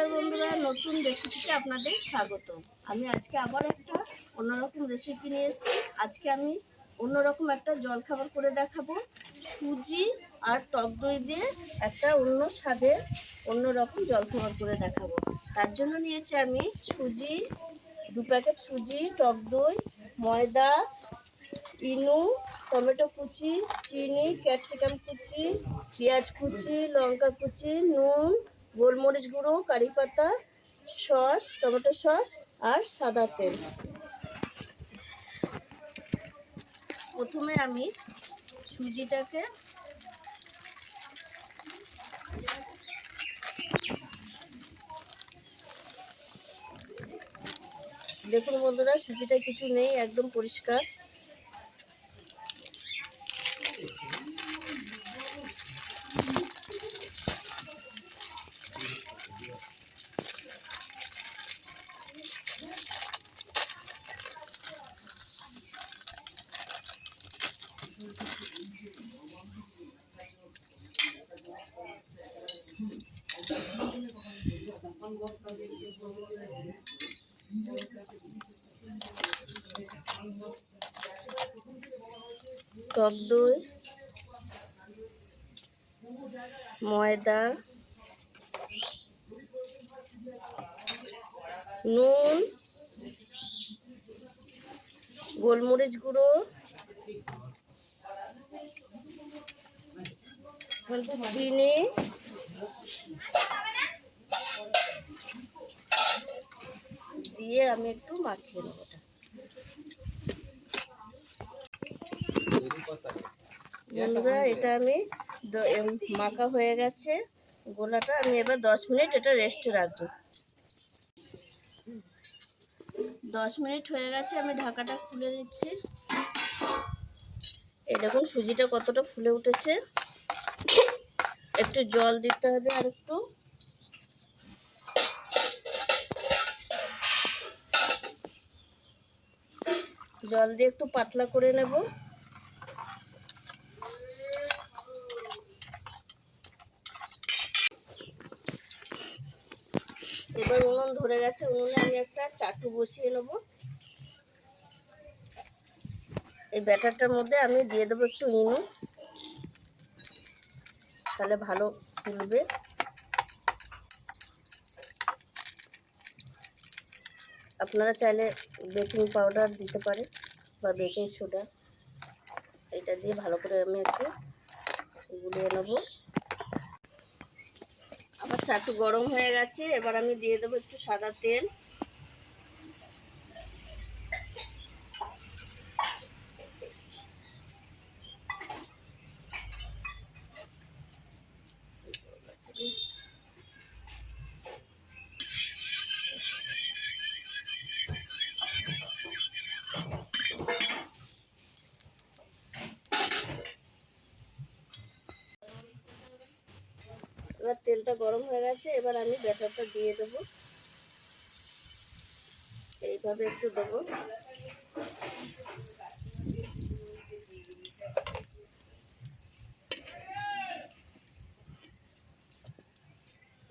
নমস্কার বন্ধুরা, নতুন রেসিপিতে আপনাদের স্বাগত। আমি আজকে আবার একটা অন্যরকম রেসিপি নিয়ে এসেছি। আজকে আমি অন্যরকম একটা জলখাবার করে দেখাবো। সুজি আর টক দই দিয়ে একটা অন্য স্বাদের অন্যরকম জলখাবার করে দেখাবো। তার জন্য নিয়েছি আমি সুজি, 2 প্যাকেট সুজি, টক দই, ময়দা, ইনো, টমেটো কুচি, চিনি, ক্যাপসিকাম কুচি, পেঁয়াজ কুচি, লঙ্কা কুচি, নুন, গোলমরিচ গুঁড়ো, কারি পাতা, সস, টমেটো সস আর সাদা তেল। প্রথমে আমি সুজিটাকে দেখুন বন্ধুরা, সুজিটা কিছু নেই, একদম পরিষ্কার। টক দই, ময়দা, নুন, গোলমরিচ গুঁড়ো, চিনি, দিয়ে আমি একটু মাখিয়ে নেব। বন্ধুরা, এটা আমি মাখা হয়ে গেছে গোলাটা। আমি এবার 10 মিনিট এটা রেস্টে রাখবো। 10 মিনিট হয়ে গেছে, আমি ঢাকাটা খুলে নিচ্ছি। এই দেখুন সুজিটা কতটা ফুলে উঠেছে। একটু জল দিতে হবে, আর একটু জল দিয়ে একটু পাতলা করে নেব। এবার উনুন ধরে গেছে, উনুনে আমি একটা চাটু বসিয়ে নেব। এই ব্যাটারটার মধ্যে আমি দিয়ে দেবো একটু ইনো, তাহলে ভালো ফুলবে। আপনারা চাইলে বেকিং পাউডার দিতে পারেন বা বেকিং সোডা। এটা দিয়ে ভালো করে আমি একটু গুলিয়ে নেব। আমার চাটু গরম হয়ে গেছে, এবার আমি দিয়ে দেবো একটু সাদা তেল। এবার তেলটা গরম হয়ে গেছে, এবার আমি ব্যাটারটা দিয়ে দেবো। এইভাবে একটু দেবো।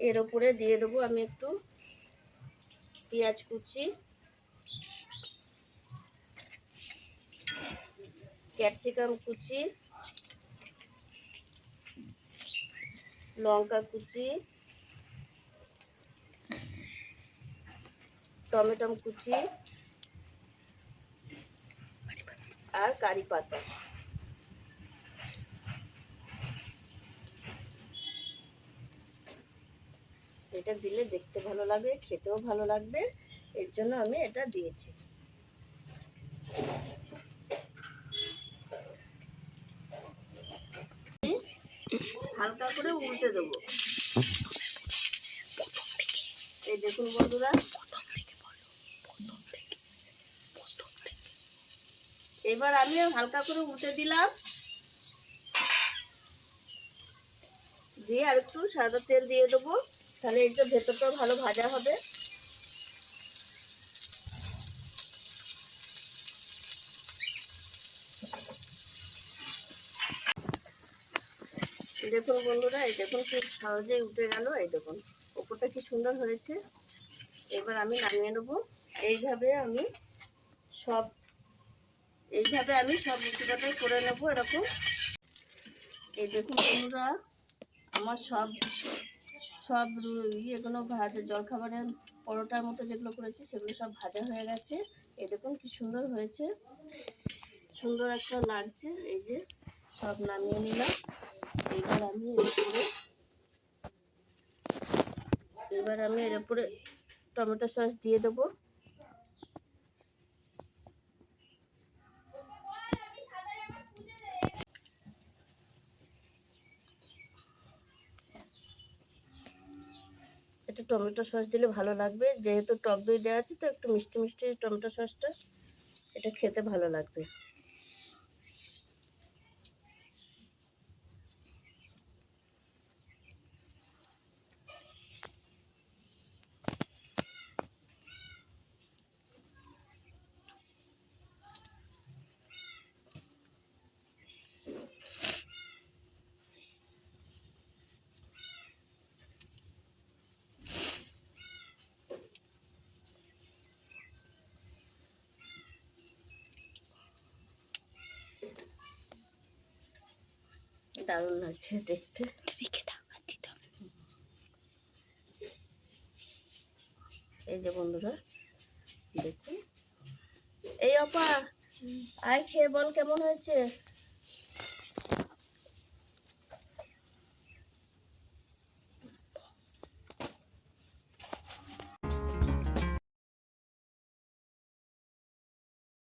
এর উপরে দিয়ে দেবো আমি একটু পেঁয়াজ কুচি, ক্যাপসিকাম কুচি, লঙ্কা কুচি, টমেটো কুচি আর কারি পাতা। এটা দিলে দেখতে ভালো লাগবে, খেতেও ভালো লাগবে, এর জন্য আমি এটা দিয়েছি। হালকা করে উল্টে দেবো। এই দেখুন বন্ধুরা, এবার আমি হালকা করে উল্টে দিলাম, দিয়ে আর একটু সাদা তেল দিয়ে দেবো, তাহলে এটা ভেতরটাও ভালো ভাজা হবে। দেখুন বন্ধুরা, এই দেখুন খুব সহজেই উঠে গেল। এই দেখুন ওপরটা কি সুন্দর হয়েছে। এবার আমি নামিয়ে নেবো। এইভাবে আমি সব লুচি কটাই করে নেবো এরকম। এই দেখুন বন্ধুরা, আমার সব এগুলো ভাজা, জলখাবারের পরোটার মতো যেগুলো করেছি সেগুলো সব ভাজা হয়ে গেছে। এই দেখুন কি সুন্দর হয়েছে, সুন্দর একটা লাগছে। এই যে সব নামিয়ে নিলাম। এবার আমি এর উপরে টমেটো সস দিয়ে দেবো। একটু টমেটো সস দিলে ভালো লাগবে, যেহেতু টক দই দেওয়া আছে তো একটু মিষ্টি মিষ্টি টমেটো সসটা, এটা খেতে ভালো লাগবে। দারুণ লাগছে দেখতে। এই যে বন্ধুরা দেখুন, এই অপা আয় খেয়ে বল কেমন হয়েছে।